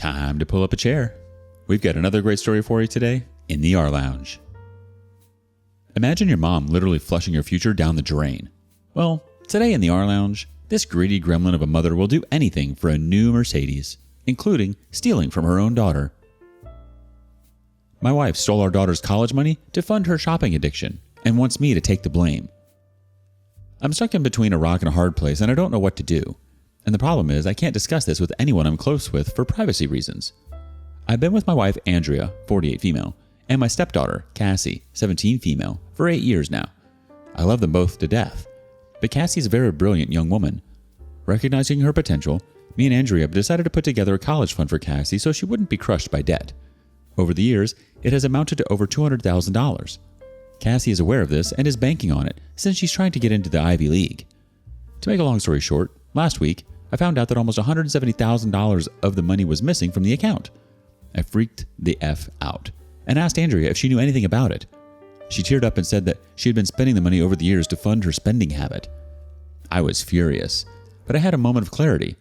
Time to pull up a chair. We've got another great story for you today in the rLounge. Imagine your mom literally flushing your future down the drain. Well, today in the rLounge, this greedy gremlin of a mother will do anything for a new Mercedes, including stealing from her own daughter. My wife stole our daughter's college money to fund her shopping addiction and wants me to take the blame. I'm stuck in between a rock and a hard place and I don't know what to do. And the problem is I can't discuss this with anyone I'm close with for privacy reasons. I've been with my wife Andrea, 48 female, and my stepdaughter, Cassie, 17 female, for 8 years now. I love them both to death. But Cassie is a very brilliant young woman. Recognizing her potential, me and Andrea decided to put together a college fund for Cassie so she wouldn't be crushed by debt. Over the years, it has amounted to over $200,000. Cassie is aware of this and is banking on it since she's trying to get into the Ivy League. To make a long story short, last week, I found out that almost $170,000 of the money was missing from the account. I freaked the F out and asked Andrea if she knew anything about it. She teared up and said that she had been spending the money over the years to fund her spending habit. I was furious, but I had a moment of clarity.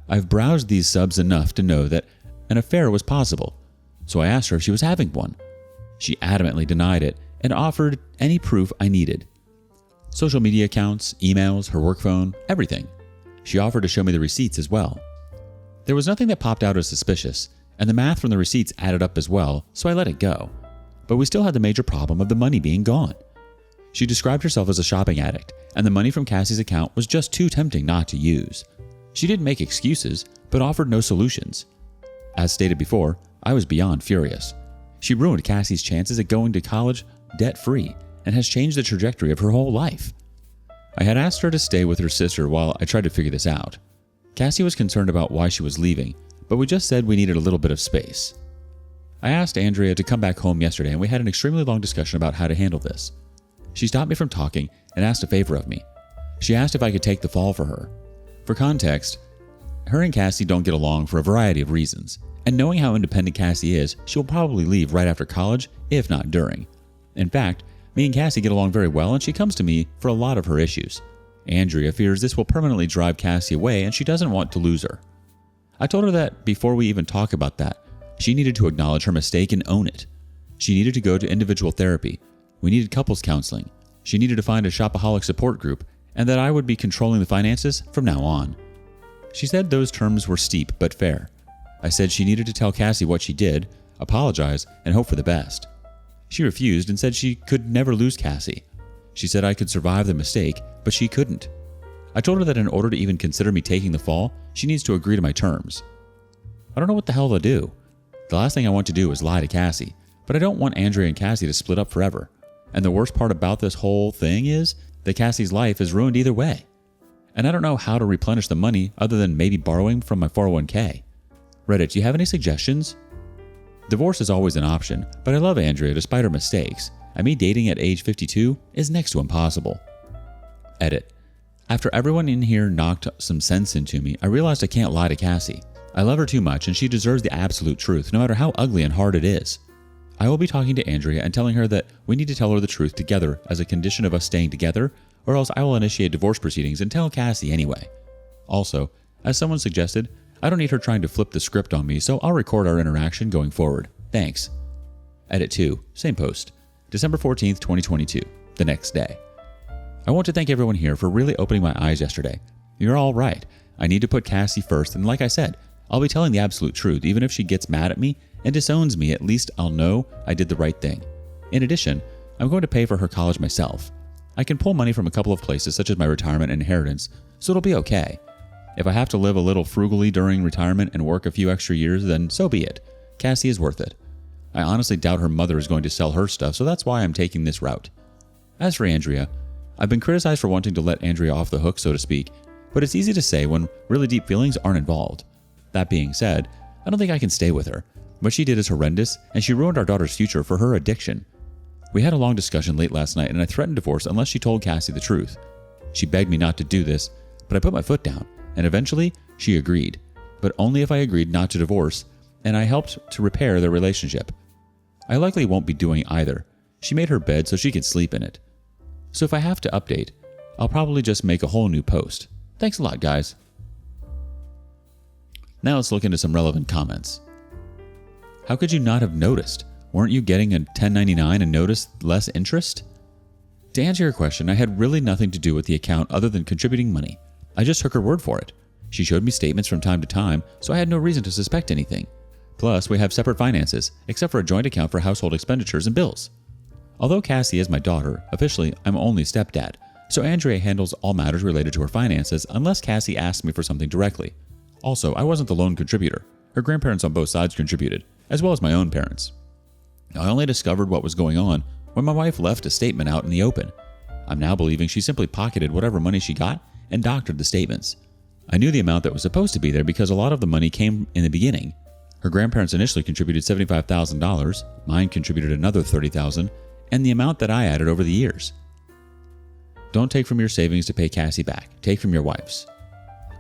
I've browsed these subs enough to know that an affair was possible, so I asked her if she was having one. She adamantly denied it and offered any proof I needed. Social media accounts, emails, her work phone, everything. She offered to show me the receipts as well. There was nothing that popped out as suspicious, and the math from the receipts added up as well, so I let it go. But we still had the major problem of the money being gone. She described herself as a shopping addict, and the money from Cassie's account was just too tempting not to use. She didn't make excuses, but offered no solutions. As stated before, I was beyond furious. She ruined Cassie's chances at going to college debt-free and has changed the trajectory of her whole life. I had asked her to stay with her sister while I tried to figure this out. Cassie was concerned about why she was leaving, but we just said we needed a little bit of space. I asked Andrea to come back home yesterday and we had an extremely long discussion about how to handle this. She stopped me from talking and asked a favor of me. She asked if I could take the fall for her. For context, her and Cassie don't get along for a variety of reasons, and knowing how independent Cassie is, she will probably leave right after college, if not during. In fact, me and Cassie get along very well and she comes to me for a lot of her issues. Andrea fears this will permanently drive Cassie away and she doesn't want to lose her. I told her that before we even talk about that, she needed to acknowledge her mistake and own it. She needed to go to individual therapy. We needed couples counseling. She needed to find a shopaholic support group and that I would be controlling the finances from now on. She said those terms were steep but fair. I said she needed to tell Cassie what she did, apologize, and hope for the best. She refused and said she could never lose Cassie. She said I could survive the mistake, but she couldn't. I told her that in order to even consider me taking the fall, she needs to agree to my terms. I don't know what the hell to do. The last thing I want to do is lie to Cassie, but I don't want Andrea and Cassie to split up forever. And the worst part about this whole thing is that Cassie's life is ruined either way. And I don't know how to replenish the money other than maybe borrowing from my 401k. Reddit, do you have any suggestions? Divorce is always an option, but I love Andrea despite her mistakes, and me dating at age 52 is next to impossible. Edit. After everyone in here knocked some sense into me, I realized I can't lie to Cassie. I love her too much and she deserves the absolute truth, no matter how ugly and hard it is. I will be talking to Andrea and telling her that we need to tell her the truth together as a condition of us staying together, or else I will initiate divorce proceedings and tell Cassie anyway. Also, as someone suggested, I don't need her trying to flip the script on me, so I'll record our interaction going forward. Thanks. Edit 2, same post, December 14th, 2022, the next day. I want to thank everyone here for really opening my eyes yesterday. You're all right. I need to put Cassie first, and like I said, I'll be telling the absolute truth. Even if she gets mad at me and disowns me, at least I'll know I did the right thing. In addition, I'm going to pay for her college myself. I can pull money from a couple of places, such as my retirement and inheritance, so it'll be okay. If I have to live a little frugally during retirement and work a few extra years, then so be it. Cassie is worth it. I honestly doubt her mother is going to sell her stuff, so that's why I'm taking this route. As for Andrea, I've been criticized for wanting to let Andrea off the hook, so to speak, but it's easy to say when really deep feelings aren't involved. That being said, I don't think I can stay with her. What she did is horrendous, and she ruined our daughter's future for her addiction. We had a long discussion late last night, and I threatened divorce unless she told Cassie the truth. She begged me not to do this, but I put my foot down. And eventually, she agreed, but only if I agreed not to divorce, and I helped to repair their relationship. I likely won't be doing either. She made her bed so she could sleep in it. So if I have to update, I'll probably just make a whole new post. Thanks a lot, guys. Now let's look into some relevant comments. How could you not have noticed? Weren't you getting a 1099 and noticed less interest? To answer your question, I had really nothing to do with the account other than contributing money. I just took her word for it. She showed me statements from time to time, so I had no reason to suspect anything. Plus, we have separate finances, except for a joint account for household expenditures and bills. Although Cassie is my daughter, officially I'm only stepdad, so Andrea handles all matters related to her finances unless Cassie asks me for something directly. Also, I wasn't the lone contributor. Her grandparents on both sides contributed, as well as my own parents. I only discovered what was going on when my wife left a statement out in the open. I'm now believing she simply pocketed whatever money she got and doctored the statements. I knew the amount that was supposed to be there because a lot of the money came in the beginning. Her grandparents initially contributed $75,000, mine contributed another $30,000, and the amount that I added over the years. Don't take from your savings to pay Cassie back. Take from your wife's.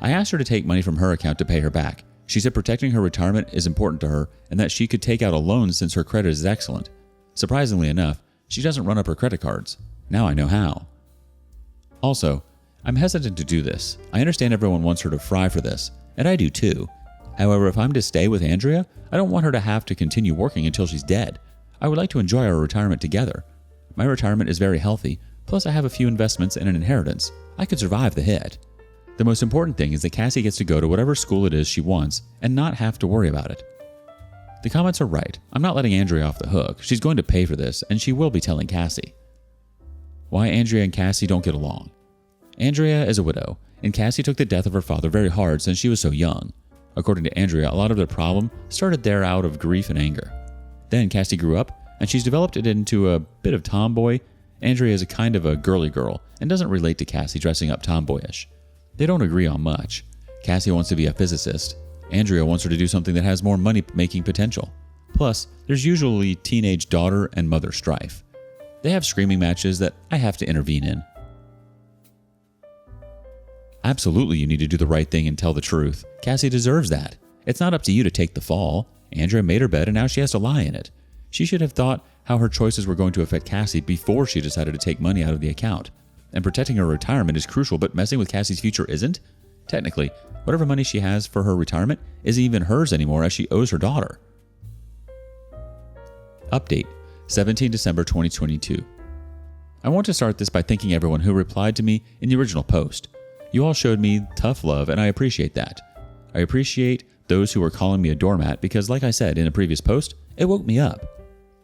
I asked her to take money from her account to pay her back. She said protecting her retirement is important to her and that she could take out a loan since her credit is excellent. Surprisingly enough, she doesn't run up her credit cards. Now I know how. Also, I'm hesitant to do this. I understand everyone wants her to fry for this, and I do too. However, if I'm to stay with Andrea, I don't want her to have to continue working until she's dead. I would like to enjoy our retirement together. My retirement is very healthy, plus I have a few investments and an inheritance. I could survive the hit. The most important thing is that Cassie gets to go to whatever school it is she wants and not have to worry about it. The comments are right. I'm not letting Andrea off the hook. She's going to pay for this, and she will be telling Cassie. Why Andrea and Cassie don't get along. Andrea is a widow, and Cassie took the death of her father very hard since she was so young. According to Andrea, a lot of their problem started there out of grief and anger. Then Cassie grew up, and she's developed it into a bit of tomboy. Andrea is a kind of a girly girl and doesn't relate to Cassie dressing up tomboyish. They don't agree on much. Cassie wants to be a physicist. Andrea wants her to do something that has more money-making potential. Plus, there's usually teenage daughter and mother strife. They have screaming matches that I have to intervene in. Absolutely, you need to do the right thing and tell the truth. Cassie deserves that. It's not up to you to take the fall. Andrea made her bed and now she has to lie in it. She should have thought how her choices were going to affect Cassie before she decided to take money out of the account. And protecting her retirement is crucial, but messing with Cassie's future isn't? Technically, whatever money she has for her retirement isn't even hers anymore as she owes her daughter. Update, 17 December 2022. I want to start this by thanking everyone who replied to me in the original post. You all showed me tough love and I appreciate that. I appreciate those who were calling me a doormat because, like I said in a previous post, it woke me up.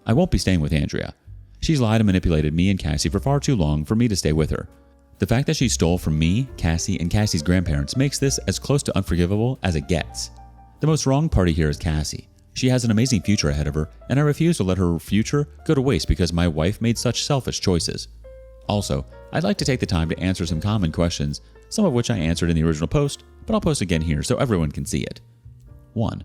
I won't be staying with Andrea. She's lied and manipulated me and Cassie for far too long for me to stay with her. The fact that she stole from me, Cassie, and Cassie's grandparents makes this as close to unforgivable as it gets. The most wrong party here is Cassie. She has an amazing future ahead of her, and I refuse to let her future go to waste because my wife made such selfish choices. Also, I'd like to take the time to answer some common questions, some of which I answered in the original post, but I'll post again here so everyone can see it. 1.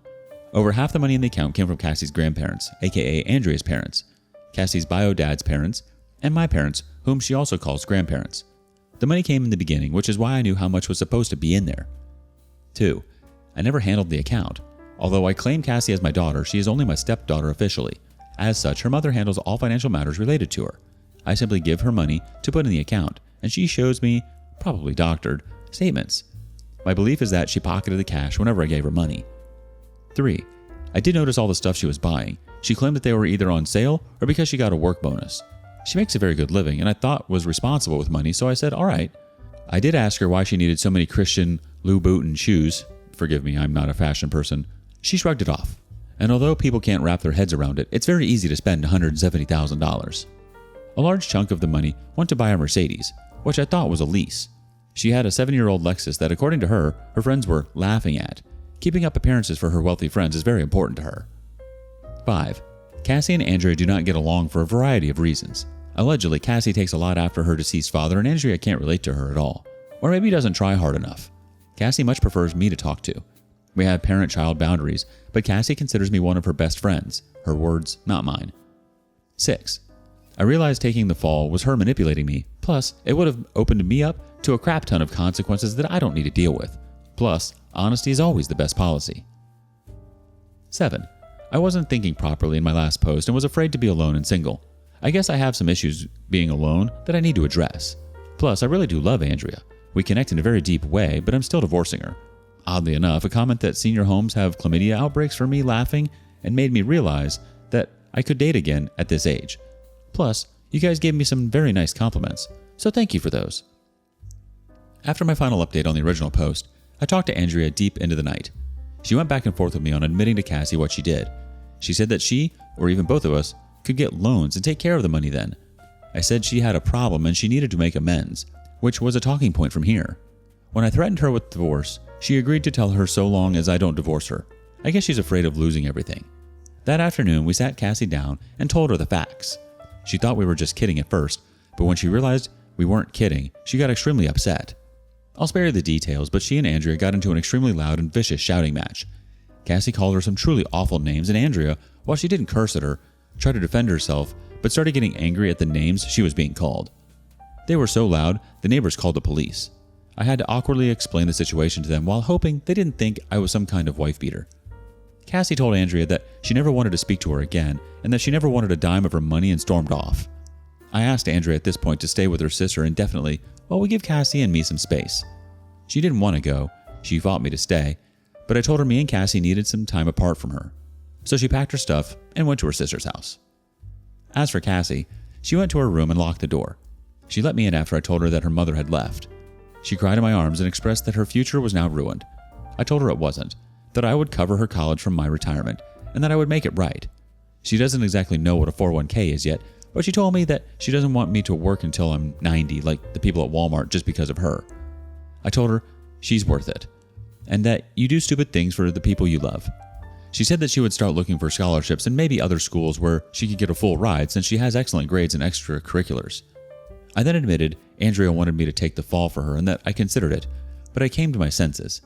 Over half the money in the account came from Cassie's grandparents, aka Andrea's parents, Cassie's bio dad's parents, and my parents, whom she also calls grandparents. The money came in the beginning, which is why I knew how much was supposed to be in there. 2. I never handled the account. Although I claim Cassie as my daughter, she is only my stepdaughter officially. As such, her mother handles all financial matters related to her. I simply give her money to put in the account, and she shows me, probably doctored, statements. My belief is that she pocketed the cash whenever I gave her money. 3. I did notice all the stuff she was buying. She claimed that they were either on sale or because she got a work bonus. She makes a very good living and I thought was responsible with money, so I said, alright. I did ask her why she needed so many Christian Louboutin shoes. Forgive me, I'm not a fashion person. She shrugged it off. And although people can't wrap their heads around it, it's very easy to spend $170,000. A large chunk of the money went to buy a Mercedes, which I thought was a lease. She had a 7-year-old Lexus that, according to her friends were laughing at. Keeping up appearances for her wealthy friends is very important to her. 5. Cassie and Andrea do not get along for a variety of reasons. Allegedly, Cassie takes a lot after her deceased father and Andrea can't relate to her at all. Or maybe doesn't try hard enough. Cassie much prefers me to talk to. We have parent-child boundaries, but Cassie considers me one of her best friends. Her words, not mine. 6. I realized taking the fall was her manipulating me, plus it would have opened me up to a crap ton of consequences that I don't need to deal with. Plus, honesty is always the best policy. 7. I wasn't thinking properly in my last post and was afraid to be alone and single. I guess I have some issues being alone that I need to address. Plus, I really do love Andrea. We connect in a very deep way, but I'm still divorcing her. Oddly enough, a comment that senior homes have chlamydia outbreaks for me laughing and made me realize that I could date again at this age. Plus, you guys gave me some very nice compliments, so thank you for those. After my final update on the original post, I talked to Andrea deep into the night. She went back and forth with me on admitting to Cassie what she did. She said that she, or even both of us, could get loans and take care of the money then. I said she had a problem and she needed to make amends, which was a talking point from here. When I threatened her with divorce, she agreed to tell her so long as I don't divorce her. I guess she's afraid of losing everything. That afternoon, we sat Cassie down and told her the facts. She thought we were just kidding at first, but when she realized we weren't kidding, she got extremely upset. I'll spare you the details, but she and Andrea got into an extremely loud and vicious shouting match. Cassie called her some truly awful names, and Andrea, while she didn't curse at her, tried to defend herself, but started getting angry at the names she was being called. They were so loud, the neighbors called the police. I had to awkwardly explain the situation to them while hoping they didn't think I was some kind of wife beater. Cassie told Andrea that she never wanted to speak to her again and that she never wanted a dime of her money and stormed off. I asked Andrea at this point to stay with her sister indefinitely while we give Cassie and me some space. She didn't want to go. She fought me to stay, but I told her me and Cassie needed some time apart from her. So she packed her stuff and went to her sister's house. As for Cassie, she went to her room and locked the door. She let me in after I told her that her mother had left. She cried in my arms and expressed that her future was now ruined. I told her it wasn't, that I would cover her college from my retirement, and that I would make it right. She doesn't exactly know what a 401k is yet, but she told me that she doesn't want me to work until I'm 90 like the people at Walmart just because of her. I told her she's worth it, and that you do stupid things for the people you love. She said that she would start looking for scholarships and maybe other schools where she could get a full ride since she has excellent grades in extracurriculars. I then admitted Andrea wanted me to take the fall for her and that I considered it, but I came to my senses.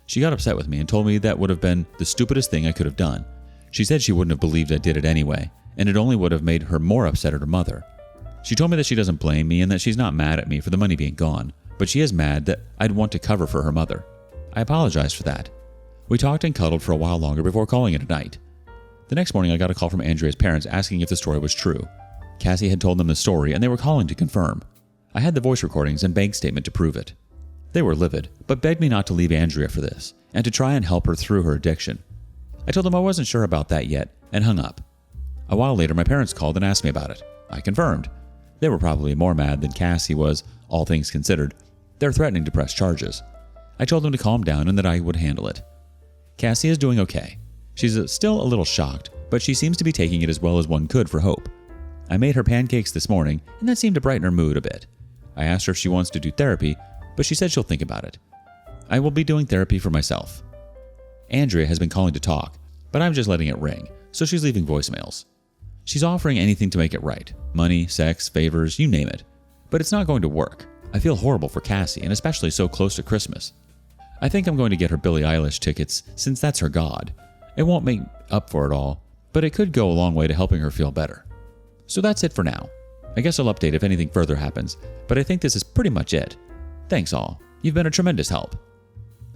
She got upset with me and told me that would have been the stupidest thing I could have done. She said she wouldn't have believed I did it anyway, and it only would have made her more upset at her mother. She told me that she doesn't blame me and that she's not mad at me for the money being gone, but she is mad that I'd want to cover for her mother. I apologized for that. We talked and cuddled for a while longer before calling it a night. The next morning I got a call from Andrea's parents asking if the story was true. Cassie had told them the story and they were calling to confirm. I had the voice recordings and bank statement to prove it. They were livid, but begged me not to leave Andrea for this, and to try and help her through her addiction. I told them I wasn't sure about that yet, and hung up. A while later, my parents called and asked me about it. I confirmed. They were probably more mad than Cassie was, all things considered. They're threatening to press charges. I told them to calm down and that I would handle it. Cassie is doing okay. She's still a little shocked, but she seems to be taking it as well as one could for hope. I made her pancakes this morning, and that seemed to brighten her mood a bit. I asked her if she wants to do therapy, but she said she'll think about it. I will be doing therapy for myself. Andrea has been calling to talk, but I'm just letting it ring, so she's leaving voicemails. She's offering anything to make it right. Money, sex, favors, you name it. But it's not going to work. I feel horrible for Cassie, and especially so close to Christmas. I think I'm going to get her Billie Eilish tickets, since that's her god. It won't make up for it all, but it could go a long way to helping her feel better. So that's it for now. I guess I'll update if anything further happens, but I think this is pretty much it. Thanks all. You've been a tremendous help.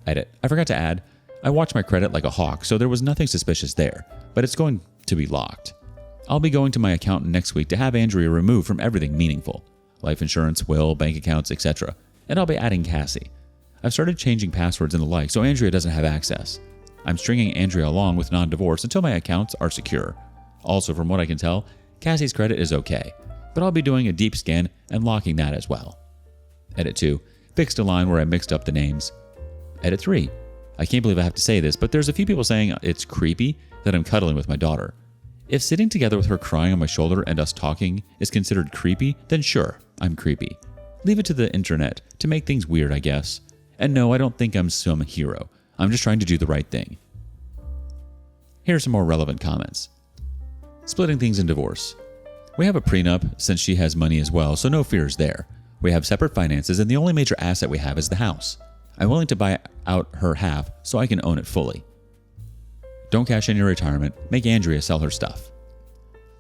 Edit. I forgot to add, I watch my credit like a hawk, so there was nothing suspicious there, but it's going to be locked. I'll be going to my accountant next week to have Andrea removed from everything meaningful. Life insurance, will, bank accounts, etc. And I'll be adding Cassie. I've started changing passwords and the like so Andrea doesn't have access. I'm stringing Andrea along with non-divorce until my accounts are secure. Also, from what I can tell, Cassie's credit is okay, but I'll be doing a deep scan and locking that as well. Edit 2. Fixed a line where I mixed up the names. Edit 3. I can't believe I have to say this, but there's a few people saying it's creepy that I'm cuddling with my daughter. If sitting together with her crying on my shoulder and us talking is considered creepy, then sure, I'm creepy. Leave it to the internet to make things weird, I guess. And no, I don't think I'm some hero. I'm just trying to do the right thing. Here are some more relevant comments. Splitting things in divorce. We have a prenup since she has money as well, so no fears there. We have separate finances and the only major asset we have is the house. I'm willing to buy out her half so I can own it fully. Don't cash in your retirement. Make Andrea sell her stuff.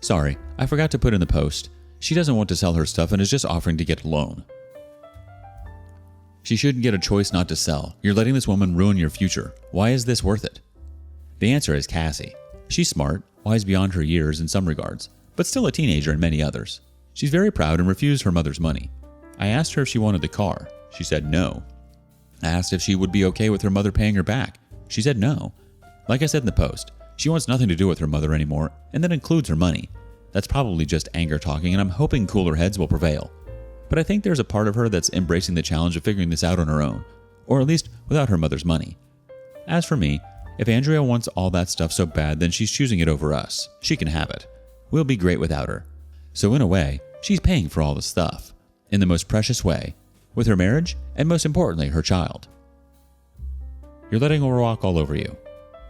Sorry, I forgot to put in the post. She doesn't want to sell her stuff and is just offering to get a loan. She shouldn't get a choice not to sell. You're letting this woman ruin your future. Why is this worth it? The answer is Cassie. She's smart, wise beyond her years in some regards, but still a teenager in many others. She's very proud and refused her mother's money. I asked her if she wanted the car. She said no. I asked if she would be okay with her mother paying her back. She said no. Like I said in the post, she wants nothing to do with her mother anymore, and that includes her money. That's probably just anger talking, and I'm hoping cooler heads will prevail. But I think there's a part of her that's embracing the challenge of figuring this out on her own, or at least without her mother's money. As for me, if Andrea wants all that stuff so bad, then she's choosing it over us. She can have it. We'll be great without her. So in a way, she's paying for all the stuff, in the most precious way, with her marriage, and most importantly, her child. You're letting her walk all over you.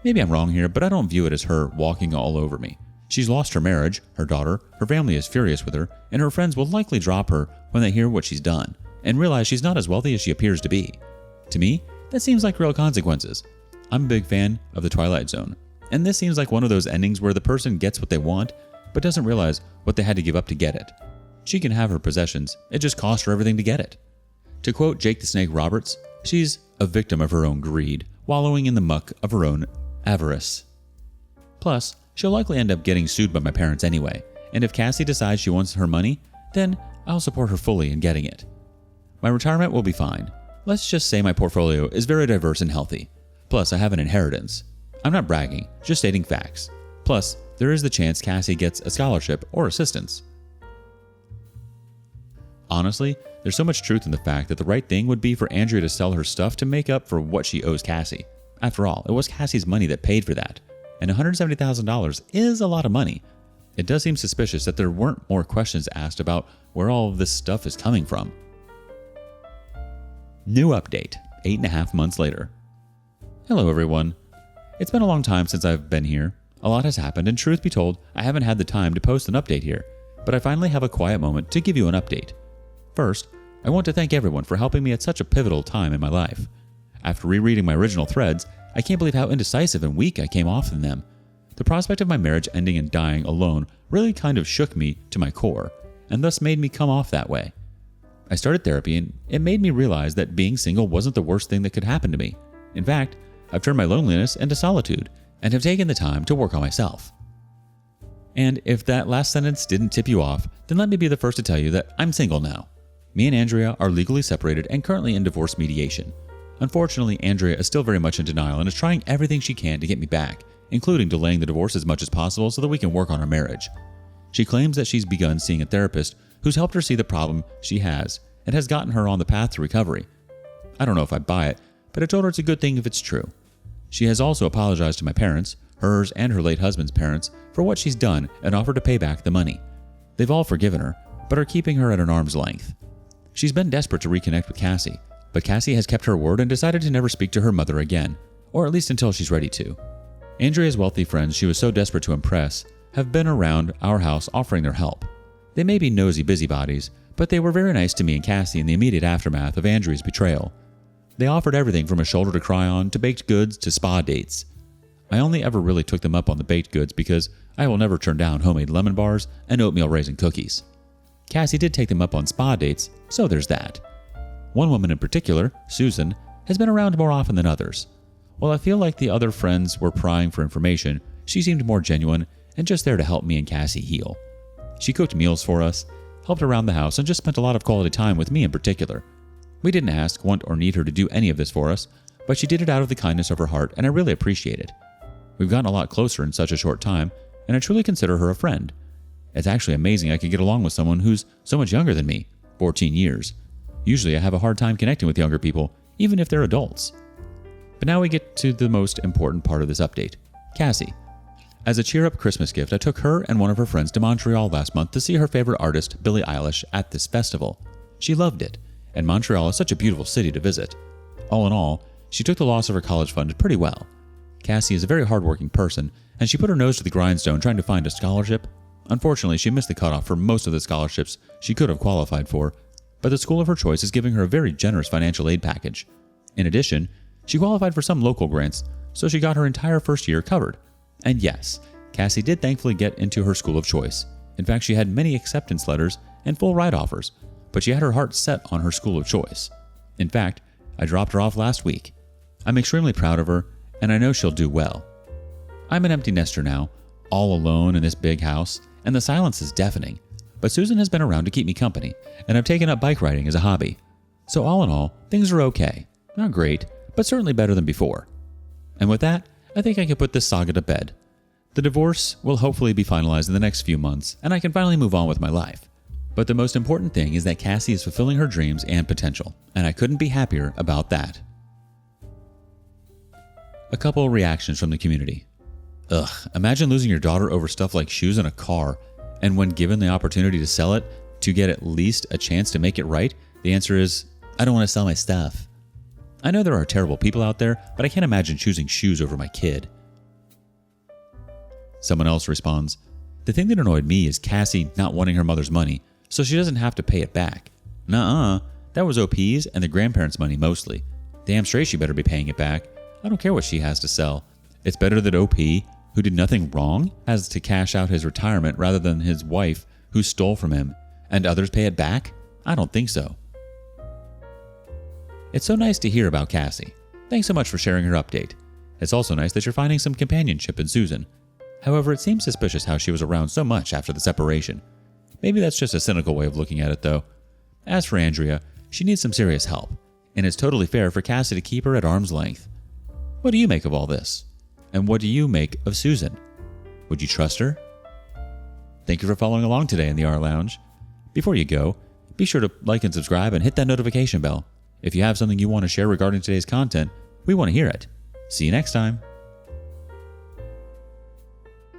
Maybe I'm wrong here, but I don't view it as her walking all over me. She's lost her marriage, her daughter, her family is furious with her, and her friends will likely drop her when they hear what she's done, and realize she's not as wealthy as she appears to be. To me, that seems like real consequences. I'm a big fan of The Twilight Zone, and this seems like one of those endings where the person gets what they want, but doesn't realize what they had to give up to get it. She can have her possessions, it just cost her everything to get it. To quote Jake the Snake Roberts, she's a victim of her own greed, wallowing in the muck of her own avarice. Plus, she'll likely end up getting sued by my parents anyway, and if Cassie decides she wants her money, then I'll support her fully in getting it. My retirement will be fine. Let's just say my portfolio is very diverse and healthy. Plus, I have an inheritance. I'm not bragging, just stating facts. Plus, there is the chance Cassie gets a scholarship or assistance. Honestly, there's so much truth in the fact that the right thing would be for Andrea to sell her stuff to make up for what she owes Cassie. After all, it was Cassie's money that paid for that, and $170,000 is a lot of money. It does seem suspicious that there weren't more questions asked about where all of this stuff is coming from. New update, 8.5 months later. Hello everyone. It's been a long time since I've been here. A lot has happened, and truth be told, I haven't had the time to post an update here, but I finally have a quiet moment to give you an update. First, I want to thank everyone for helping me at such a pivotal time in my life. After rereading my original threads, I can't believe how indecisive and weak I came off in them. The prospect of my marriage ending and dying alone really kind of shook me to my core, and thus made me come off that way. I started therapy, and it made me realize that being single wasn't the worst thing that could happen to me. In fact, I've turned my loneliness into solitude, and have taken the time to work on myself. And if that last sentence didn't tip you off, then let me be the first to tell you that I'm single now. Me and Andrea are legally separated and currently in divorce mediation. Unfortunately, Andrea is still very much in denial and is trying everything she can to get me back, including delaying the divorce as much as possible so that we can work on our marriage. She claims that she's begun seeing a therapist who's helped her see the problem she has and has gotten her on the path to recovery. I don't know if I buy it, but I told her it's a good thing if it's true. She has also apologized to my parents, hers and her late husband's parents, for what she's done and offered to pay back the money. They've all forgiven her, but are keeping her at an arm's length. She's been desperate to reconnect with Cassie, but Cassie has kept her word and decided to never speak to her mother again, or at least until she's ready to. Andrea's wealthy friends she was so desperate to impress have been around our house offering their help. They may be nosy busybodies, but they were very nice to me and Cassie in the immediate aftermath of Andrea's betrayal. They offered everything from a shoulder to cry on to baked goods to spa dates. I only ever really took them up on the baked goods because I will never turn down homemade lemon bars and oatmeal raisin cookies. Cassie did take them up on spa dates, so there's that. One woman in particular, Susan, has been around more often than others. While I feel like the other friends were prying for information, she seemed more genuine and just there to help me and Cassie heal. She cooked meals for us, helped around the house, and just spent a lot of quality time with me in particular. We didn't ask, want, or need her to do any of this for us, but she did it out of the kindness of her heart, and I really appreciate it. We've gotten a lot closer in such a short time, and I truly consider her a friend. It's actually amazing I could get along with someone who's so much younger than me, 14 years. Usually I have a hard time connecting with younger people, even if they're adults. But now we get to the most important part of this update, Cassie. As a cheer-up Christmas gift, I took her and one of her friends to Montreal last month to see her favorite artist, Billie Eilish, at this festival. She loved it, and Montreal is such a beautiful city to visit. All in all, she took the loss of her college fund pretty well. Cassie is a very hardworking person, and she put her nose to the grindstone trying to find a scholarship. Unfortunately, she missed the cutoff for most of the scholarships she could have qualified for, but the school of her choice is giving her a very generous financial aid package. In addition, she qualified for some local grants, so she got her entire first year covered. And yes, Cassie did thankfully get into her school of choice. In fact, she had many acceptance letters and full ride offers, but she had her heart set on her school of choice. In fact, I dropped her off last week. I'm extremely proud of her, and I know she'll do well. I'm an empty nester now, all alone in this big house, and the silence is deafening. But Susan has been around to keep me company, and I've taken up bike riding as a hobby. So all in all, things are okay. Not great, but certainly better than before. And with that, I think I can put this saga to bed. The divorce will hopefully be finalized in the next few months, and I can finally move on with my life. But the most important thing is that Cassie is fulfilling her dreams and potential, and I couldn't be happier about that. A couple reactions from the community. Ugh, imagine losing your daughter over stuff like shoes and a car, and when given the opportunity to sell it to get at least a chance to make it right, the answer is, I don't want to sell my stuff. I know there are terrible people out there, but I can't imagine choosing shoes over my kid. Someone else responds, the thing that annoyed me is Cassie not wanting her mother's money, so she doesn't have to pay it back. Nuh-uh, that was OP's and the grandparents' money mostly. Damn straight she better be paying it back. I don't care what she has to sell. It's better that OP, who did nothing wrong, has to cash out his retirement rather than his wife, who stole from him, and others pay it back? I don't think so. It's so nice to hear about Cassie. Thanks so much for sharing her update. It's also nice that you're finding some companionship in Susan. However, it seems suspicious how she was around so much after the separation. Maybe that's just a cynical way of looking at it, though. As for Andrea, she needs some serious help, and it's totally fair for Cassie to keep her at arm's length. What do you make of all this? And what do you make of Susan? Would you trust her? Thank you for following along today in the rLounge. Before you go, be sure to like and subscribe and hit that notification bell. If you have something you want to share regarding today's content, we want to hear it. See you next time.